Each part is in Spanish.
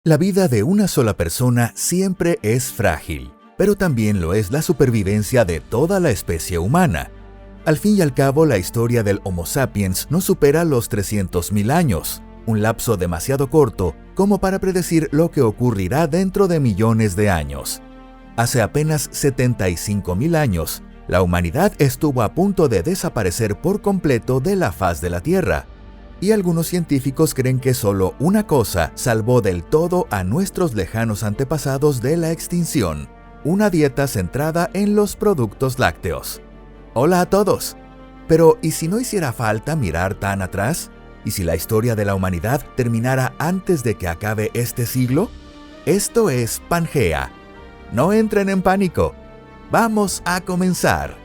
La vida de una sola persona siempre es frágil, pero también lo es la supervivencia de toda la especie humana. Al fin y al cabo, la historia del Homo sapiens no supera los 300.000 años, un lapso demasiado corto como para predecir lo que ocurrirá dentro de millones de años. Hace apenas 75.000 años, la humanidad estuvo a punto de desaparecer por completo de la faz de la Tierra. Y algunos científicos creen que solo una cosa salvó del todo a nuestros lejanos antepasados de la extinción: una dieta centrada en los productos lácteos. Hola a todos. Pero ¿y si no hiciera falta mirar tan atrás? ¿Y si la historia de la humanidad terminara antes de que acabe este siglo? Esto es Pangea. No entren en pánico. Vamos a comenzar.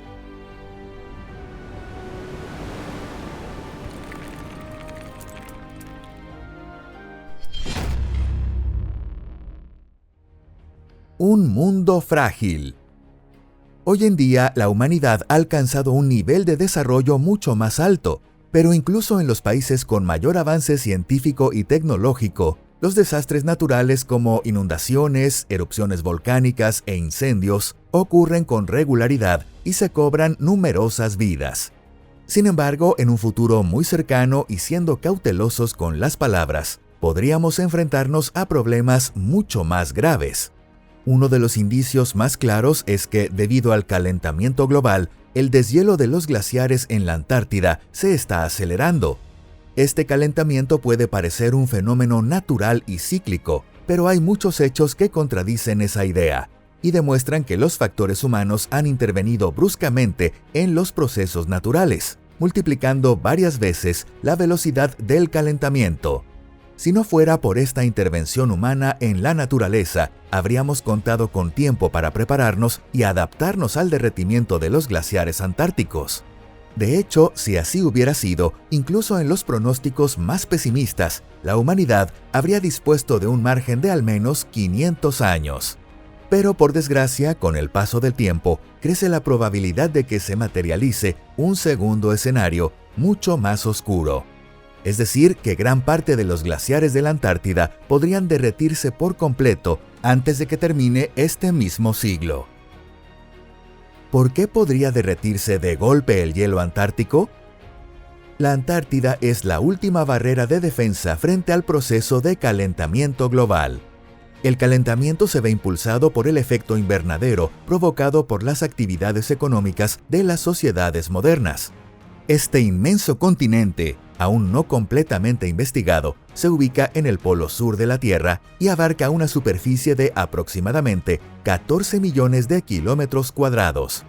Un mundo frágil. Hoy en día, la humanidad ha alcanzado un nivel de desarrollo mucho más alto, pero incluso en los países con mayor avance científico y tecnológico, los desastres naturales como inundaciones, erupciones volcánicas e incendios ocurren con regularidad y se cobran numerosas vidas. Sin embargo, en un futuro muy cercano y siendo cautelosos con las palabras, podríamos enfrentarnos a problemas mucho más graves. Uno de los indicios más claros es que, debido al calentamiento global, el deshielo de los glaciares en la Antártida se está acelerando. Este calentamiento puede parecer un fenómeno natural y cíclico, pero hay muchos hechos que contradicen esa idea y demuestran que los factores humanos han intervenido bruscamente en los procesos naturales, multiplicando varias veces la velocidad del calentamiento. Si no fuera por esta intervención humana en la naturaleza, habríamos contado con tiempo para prepararnos y adaptarnos al derretimiento de los glaciares antárticos. De hecho, si así hubiera sido, incluso en los pronósticos más pesimistas, la humanidad habría dispuesto de un margen de al menos 500 años. Pero por desgracia, con el paso del tiempo, crece la probabilidad de que se materialice un segundo escenario mucho más oscuro. Es decir, que gran parte de los glaciares de la Antártida podrían derretirse por completo antes de que termine este mismo siglo. ¿Por qué podría derretirse de golpe el hielo antártico? La Antártida es la última barrera de defensa frente al proceso de calentamiento global. El calentamiento se ve impulsado por el efecto invernadero provocado por las actividades económicas de las sociedades modernas. Este inmenso continente, aún no completamente investigado, se ubica en el polo sur de la Tierra y abarca una superficie de aproximadamente 14 millones de kilómetros cuadrados.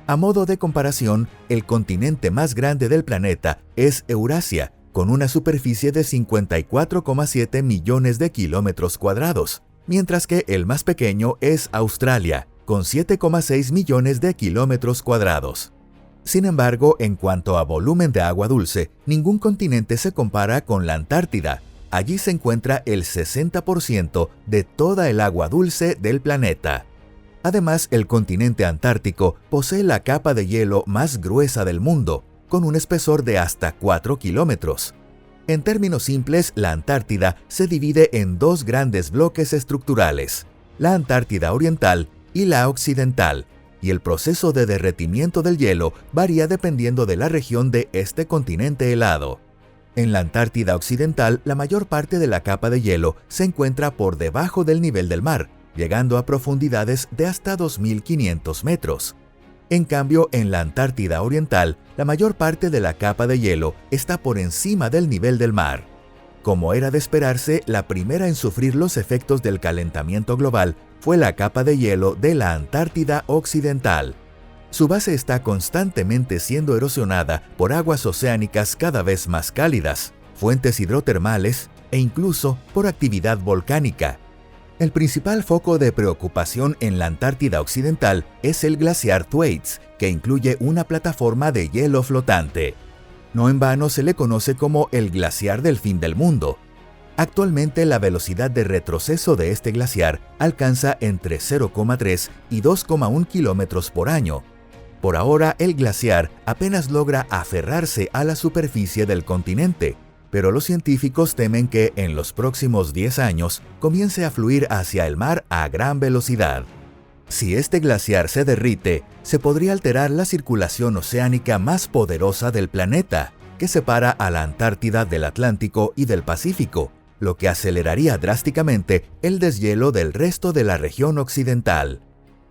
A modo de comparación, el continente más grande del planeta es Eurasia, con una superficie de 54,7 millones de kilómetros cuadrados, mientras que el más pequeño es Australia, con 7,6 millones de kilómetros cuadrados. Sin embargo, en cuanto a volumen de agua dulce, ningún continente se compara con la Antártida. Allí se encuentra el 60% de toda el agua dulce del planeta. Además, el continente antártico posee la capa de hielo más gruesa del mundo, con un espesor de hasta 4 kilómetros. En términos simples, la Antártida se divide en dos grandes bloques estructurales: la Antártida Oriental y la Occidental, y el proceso de derretimiento del hielo varía dependiendo de la región de este continente helado. En la Antártida Occidental, la mayor parte de la capa de hielo se encuentra por debajo del nivel del mar, llegando a profundidades de hasta 2.500 metros. En cambio, en la Antártida Oriental, la mayor parte de la capa de hielo está por encima del nivel del mar. Como era de esperarse, la primera en sufrir los efectos del calentamiento global fue la capa de hielo de la Antártida Occidental. Su base está constantemente siendo erosionada por aguas oceánicas cada vez más cálidas, fuentes hidrotermales e incluso por actividad volcánica. El principal foco de preocupación en la Antártida Occidental es el glaciar Thwaites, que incluye una plataforma de hielo flotante. No en vano se le conoce como el glaciar del fin del mundo. Actualmente, la velocidad de retroceso de este glaciar alcanza entre 0,3 y 2,1 kilómetros por año. Por ahora, el glaciar apenas logra aferrarse a la superficie del continente, pero los científicos temen que en los próximos 10 años comience a fluir hacia el mar a gran velocidad. Si este glaciar se derrite, se podría alterar la circulación oceánica más poderosa del planeta, que separa a la Antártida del Atlántico y del Pacífico, lo que aceleraría drásticamente el deshielo del resto de la región occidental.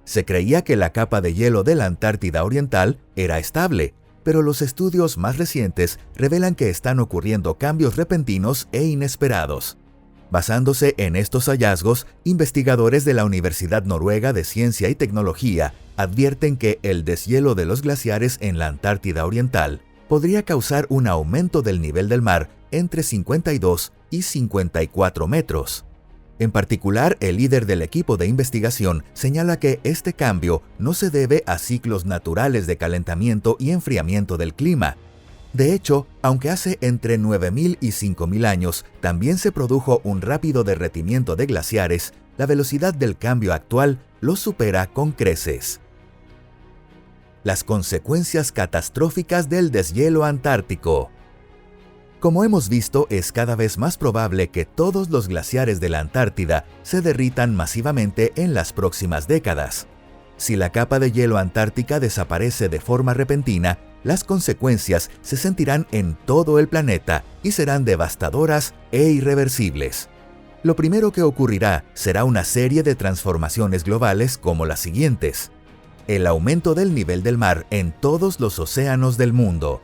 Se creía que la capa de hielo de la Antártida Oriental era estable, pero los estudios más recientes revelan que están ocurriendo cambios repentinos e inesperados. Basándose en estos hallazgos, investigadores de la Universidad Noruega de Ciencia y Tecnología advierten que el deshielo de los glaciares en la Antártida Oriental podría causar un aumento del nivel del mar entre 52 y 54 metros. En particular, el líder del equipo de investigación señala que este cambio no se debe a ciclos naturales de calentamiento y enfriamiento del clima. De hecho, aunque hace entre 9.000 y 5.000 años también se produjo un rápido derretimiento de glaciares, la velocidad del cambio actual los supera con creces. Las consecuencias catastróficas del deshielo antártico. Como hemos visto, es cada vez más probable que todos los glaciares de la Antártida se derritan masivamente en las próximas décadas. Si la capa de hielo antártica desaparece de forma repentina, las consecuencias se sentirán en todo el planeta y serán devastadoras e irreversibles. Lo primero que ocurrirá será una serie de transformaciones globales como las siguientes: el aumento del nivel del mar en todos los océanos del mundo,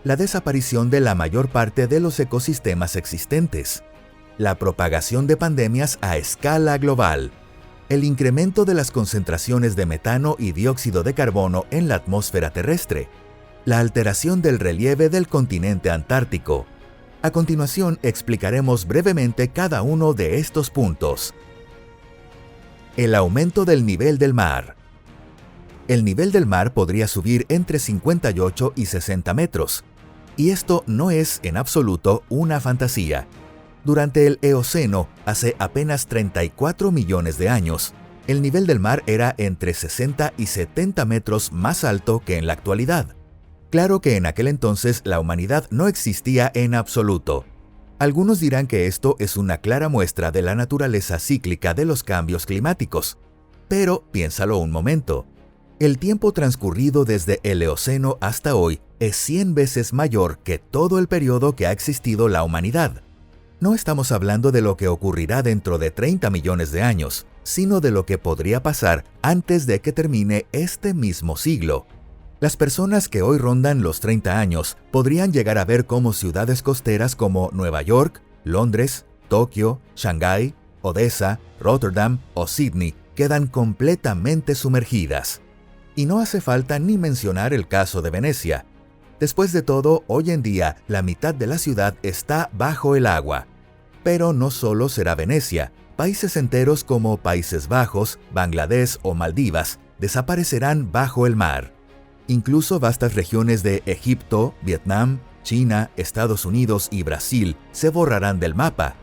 la desaparición de la mayor parte de los ecosistemas existentes, la propagación de pandemias a escala global, el incremento de las concentraciones de metano y dióxido de carbono en la atmósfera terrestre, la alteración del relieve del continente antártico. A continuación explicaremos brevemente cada uno de estos puntos. El aumento del nivel del mar. El nivel del mar podría subir entre 58 y 60 metros. Y esto no es en absoluto una fantasía. Durante el Eoceno, hace apenas 34 millones de años, el nivel del mar era entre 60 y 70 metros más alto que en la actualidad. Claro que en aquel entonces la humanidad no existía en absoluto. Algunos dirán que esto es una clara muestra de la naturaleza cíclica de los cambios climáticos. Pero piénsalo un momento. El tiempo transcurrido desde el Eoceno hasta hoy es 100 veces mayor que todo el periodo que ha existido la humanidad. No estamos hablando de lo que ocurrirá dentro de 30 millones de años, sino de lo que podría pasar antes de que termine este mismo siglo. Las personas que hoy rondan los 30 años podrían llegar a ver cómo ciudades costeras como Nueva York, Londres, Tokio, Shanghái, Odessa, Rotterdam o Sydney quedan completamente sumergidas. Y no hace falta ni mencionar el caso de Venecia. Después de todo, hoy en día la mitad de la ciudad está bajo el agua. Pero no solo será Venecia, países enteros como Países Bajos, Bangladesh o Maldivas desaparecerán bajo el mar. Incluso vastas regiones de Egipto, Vietnam, China, Estados Unidos y Brasil se borrarán del mapa.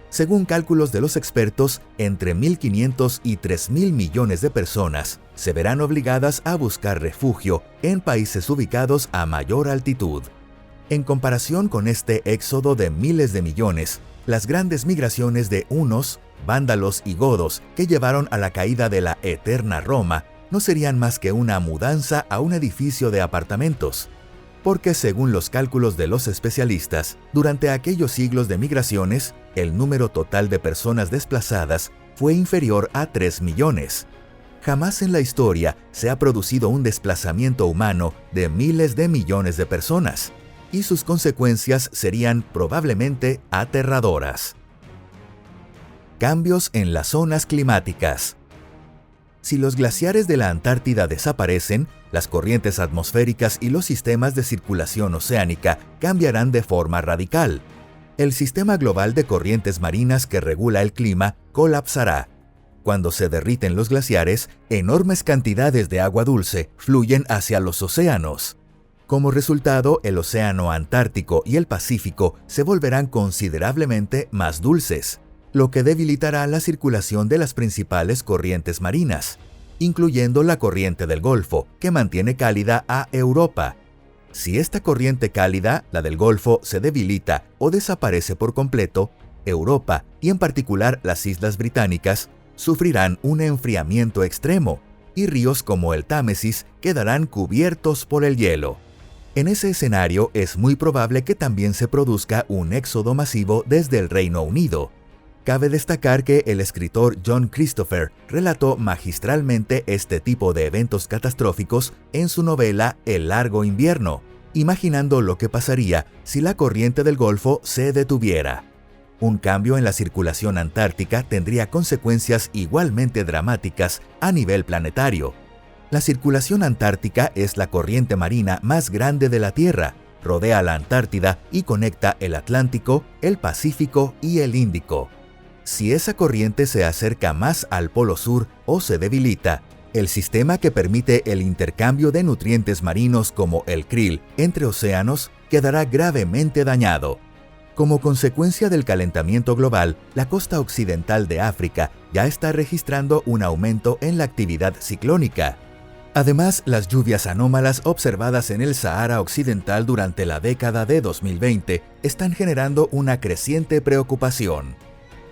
Según cálculos de los expertos, entre 1.500 y 3.000 millones de personas se verán obligadas a buscar refugio en países ubicados a mayor altitud. En comparación con este éxodo de miles de millones, las grandes migraciones de hunos, vándalos y godos que llevaron a la caída de la eterna Roma no serían más que una mudanza a un edificio de apartamentos. Porque según los cálculos de los especialistas, durante aquellos siglos de migraciones, el número total de personas desplazadas fue inferior a 3 millones. Jamás en la historia se ha producido un desplazamiento humano de miles de millones de personas, y sus consecuencias serían probablemente aterradoras. Cambios en las zonas climáticas. Si los glaciares de la Antártida desaparecen, las corrientes atmosféricas y los sistemas de circulación oceánica cambiarán de forma radical. El sistema global de corrientes marinas que regula el clima colapsará. Cuando se derriten los glaciares, enormes cantidades de agua dulce fluyen hacia los océanos. Como resultado, el océano Antártico y el Pacífico se volverán considerablemente más dulces, lo que debilitará la circulación de las principales corrientes marinas, incluyendo la corriente del Golfo, que mantiene cálida a Europa. Si esta corriente cálida, la del Golfo, se debilita o desaparece por completo, Europa, y en particular las Islas Británicas, sufrirán un enfriamiento extremo, y ríos como el Támesis quedarán cubiertos por el hielo. En ese escenario es muy probable que también se produzca un éxodo masivo desde el Reino Unido. Cabe destacar que el escritor John Christopher relató magistralmente este tipo de eventos catastróficos en su novela El largo invierno, imaginando lo que pasaría si la corriente del Golfo se detuviera. Un cambio en la circulación antártica tendría consecuencias igualmente dramáticas a nivel planetario. La circulación antártica es la corriente marina más grande de la Tierra, rodea la Antártida y conecta el Atlántico, el Pacífico y el Índico. Si esa corriente se acerca más al Polo Sur o se debilita, el sistema que permite el intercambio de nutrientes marinos como el krill entre océanos quedará gravemente dañado. Como consecuencia del calentamiento global, la costa occidental de África ya está registrando un aumento en la actividad ciclónica. Además, las lluvias anómalas observadas en el Sahara Occidental durante la década de 2020 están generando una creciente preocupación.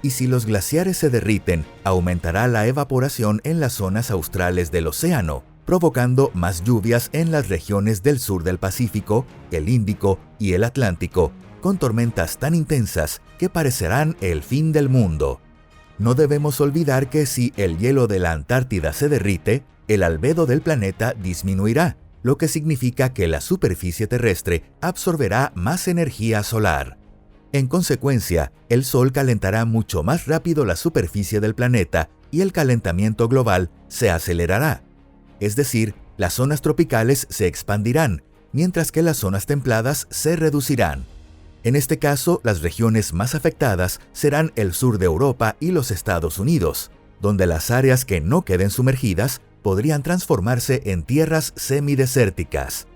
Y si los glaciares se derriten, aumentará la evaporación en las zonas australes del océano, provocando más lluvias en las regiones del sur del Pacífico, el Índico y el Atlántico, con tormentas tan intensas que parecerán el fin del mundo. No debemos olvidar que si el hielo de la Antártida se derrite, el albedo del planeta disminuirá, lo que significa que la superficie terrestre absorberá más energía solar. En consecuencia, el Sol calentará mucho más rápido la superficie del planeta y el calentamiento global se acelerará. Es decir, las zonas tropicales se expandirán, mientras que las zonas templadas se reducirán. En este caso, las regiones más afectadas serán el sur de Europa y los Estados Unidos, donde las áreas que no queden sumergidas podrían transformarse en tierras semidesérticas.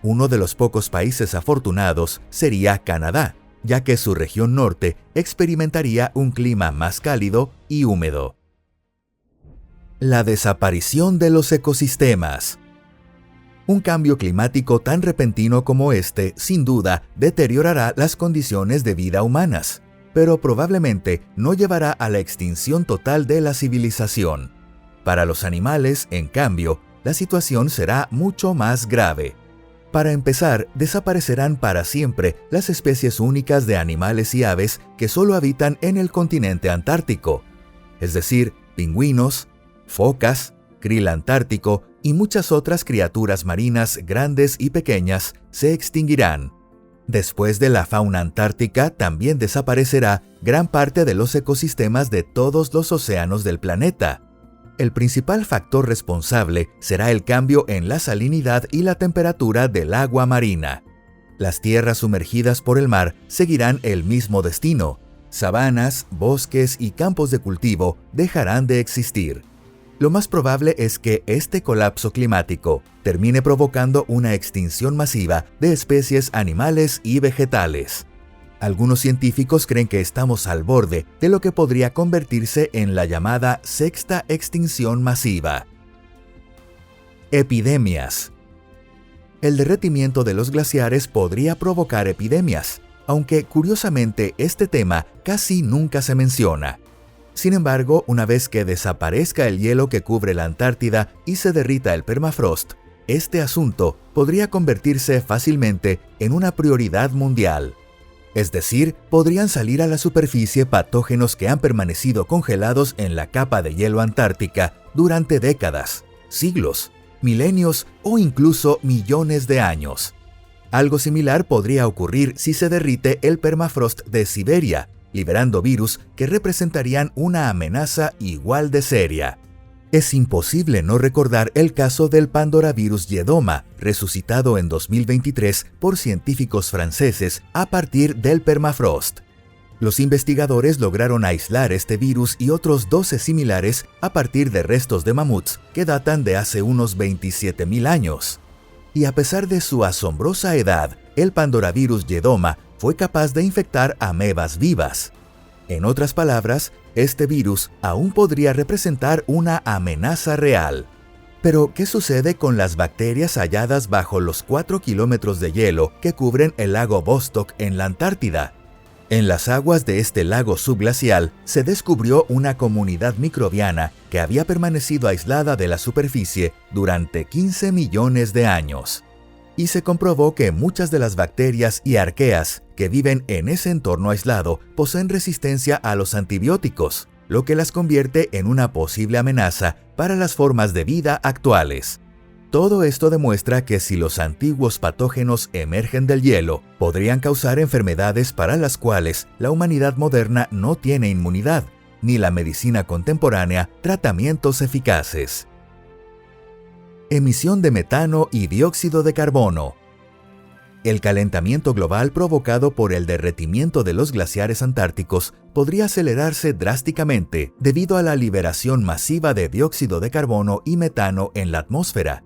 Uno de los pocos países afortunados sería Canadá, ya que su región norte experimentaría un clima más cálido y húmedo. La desaparición de los ecosistemas. Un cambio climático tan repentino como este, sin duda, deteriorará las condiciones de vida humanas, pero probablemente no llevará a la extinción total de la civilización. Para los animales, en cambio, la situación será mucho más grave. Para empezar, desaparecerán para siempre las especies únicas de animales y aves que solo habitan en el continente antártico, es decir, pingüinos, focas, krill antártico y muchas otras criaturas marinas grandes y pequeñas se extinguirán. Después de la fauna antártica, también desaparecerá gran parte de los ecosistemas de todos los océanos del planeta. El principal factor responsable será el cambio en la salinidad y la temperatura del agua marina. Las tierras sumergidas por el mar seguirán el mismo destino. Sabanas, bosques y campos de cultivo dejarán de existir. Lo más probable es que este colapso climático termine provocando una extinción masiva de especies animales y vegetales. Algunos científicos creen que estamos al borde de lo que podría convertirse en la llamada sexta extinción masiva. Epidemias. El derretimiento de los glaciares podría provocar epidemias, aunque curiosamente este tema casi nunca se menciona. Sin embargo, una vez que desaparezca el hielo que cubre la Antártida y se derrita el permafrost, este asunto podría convertirse fácilmente en una prioridad mundial. Es decir, podrían salir a la superficie patógenos que han permanecido congelados en la capa de hielo antártica durante décadas, siglos, milenios o incluso millones de años. Algo similar podría ocurrir si se derrite el permafrost de Siberia, liberando virus que representarían una amenaza igual de seria. Es imposible no recordar el caso del Pandoravirus Yedoma, resucitado en 2023 por científicos franceses a partir del permafrost. Los investigadores lograron aislar este virus y otros 12 similares a partir de restos de mamuts que datan de hace unos 27.000 años. Y a pesar de su asombrosa edad, el Pandoravirus Yedoma fue capaz de infectar amebas vivas. En otras palabras, este virus aún podría representar una amenaza real. Pero, ¿qué sucede con las bacterias halladas bajo los 4 kilómetros de hielo que cubren el lago Vostok en la Antártida? En las aguas de este lago subglacial se descubrió una comunidad microbiana que había permanecido aislada de la superficie durante 15 millones de años. Y se comprobó que muchas de las bacterias y arqueas que viven en ese entorno aislado poseen resistencia a los antibióticos, lo que las convierte en una posible amenaza para las formas de vida actuales. Todo esto demuestra que si los antiguos patógenos emergen del hielo, podrían causar enfermedades para las cuales la humanidad moderna no tiene inmunidad, ni la medicina contemporánea tratamientos eficaces. Emisión de metano y dióxido de carbono. El calentamiento global provocado por el derretimiento de los glaciares antárticos podría acelerarse drásticamente debido a la liberación masiva de dióxido de carbono y metano en la atmósfera.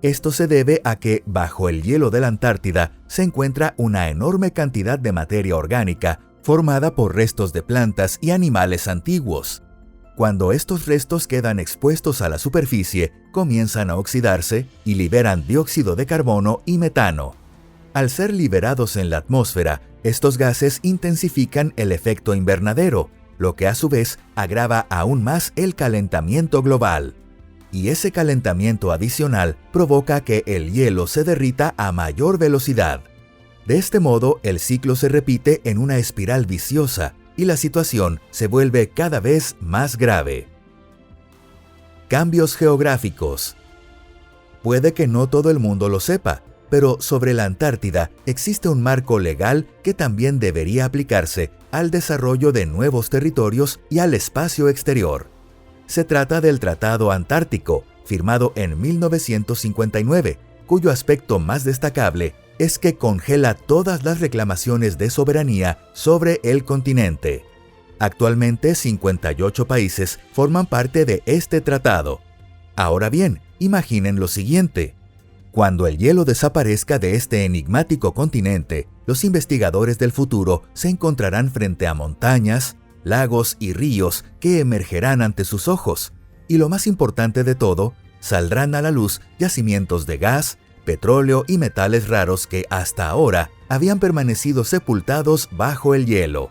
Esto se debe a que, bajo el hielo de la Antártida, se encuentra una enorme cantidad de materia orgánica formada por restos de plantas y animales antiguos. Cuando estos restos quedan expuestos a la superficie, comienzan a oxidarse y liberan dióxido de carbono y metano. Al ser liberados en la atmósfera, estos gases intensifican el efecto invernadero, lo que a su vez agrava aún más el calentamiento global. Y ese calentamiento adicional provoca que el hielo se derrita a mayor velocidad. De este modo, el ciclo se repite en una espiral viciosa y la situación se vuelve cada vez más grave. Cambios geográficos. Puede que no todo el mundo lo sepa, pero sobre la Antártida existe un marco legal que también debería aplicarse al desarrollo de nuevos territorios y al espacio exterior. Se trata del Tratado Antártico, firmado en 1959, cuyo aspecto más destacable es que congela todas las reclamaciones de soberanía sobre el continente. Actualmente, 58 países forman parte de este tratado. Ahora bien, imaginen lo siguiente. Cuando el hielo desaparezca de este enigmático continente, los investigadores del futuro se encontrarán frente a montañas, lagos y ríos que emergerán ante sus ojos. Y lo más importante de todo, saldrán a la luz yacimientos de gas, petróleo y metales raros que hasta ahora habían permanecido sepultados bajo el hielo.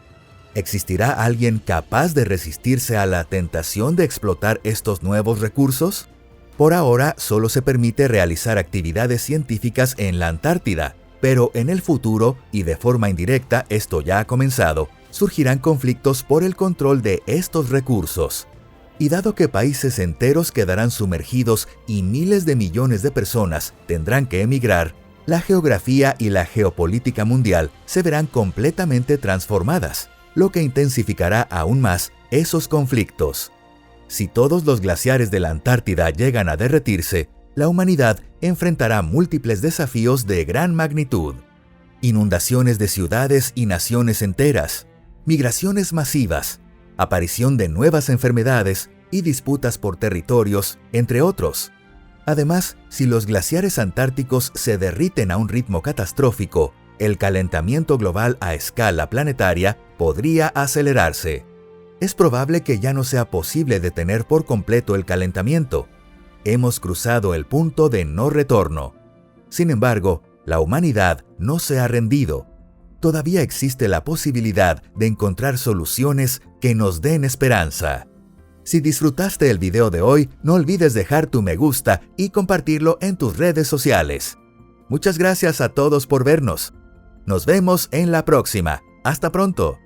¿Existirá alguien capaz de resistirse a la tentación de explotar estos nuevos recursos? Por ahora solo se permite realizar actividades científicas en la Antártida, pero en el futuro, y de forma indirecta esto ya ha comenzado, surgirán conflictos por el control de estos recursos. Y dado que países enteros quedarán sumergidos y miles de millones de personas tendrán que emigrar, la geografía y la geopolítica mundial se verán completamente transformadas, lo que intensificará aún más esos conflictos. Si todos los glaciares de la Antártida llegan a derretirse, la humanidad enfrentará múltiples desafíos de gran magnitud. Inundaciones de ciudades y naciones enteras, migraciones masivas, aparición de nuevas enfermedades y disputas por territorios, entre otros. Además, si los glaciares antárticos se derriten a un ritmo catastrófico, el calentamiento global a escala planetaria podría acelerarse. Es probable que ya no sea posible detener por completo el calentamiento. Hemos cruzado el punto de no retorno. Sin embargo, la humanidad no se ha rendido. Todavía existe la posibilidad de encontrar soluciones que nos den esperanza. Si disfrutaste el video de hoy, no olvides dejar tu me gusta y compartirlo en tus redes sociales. Muchas gracias a todos por vernos. Nos vemos en la próxima. ¡Hasta pronto!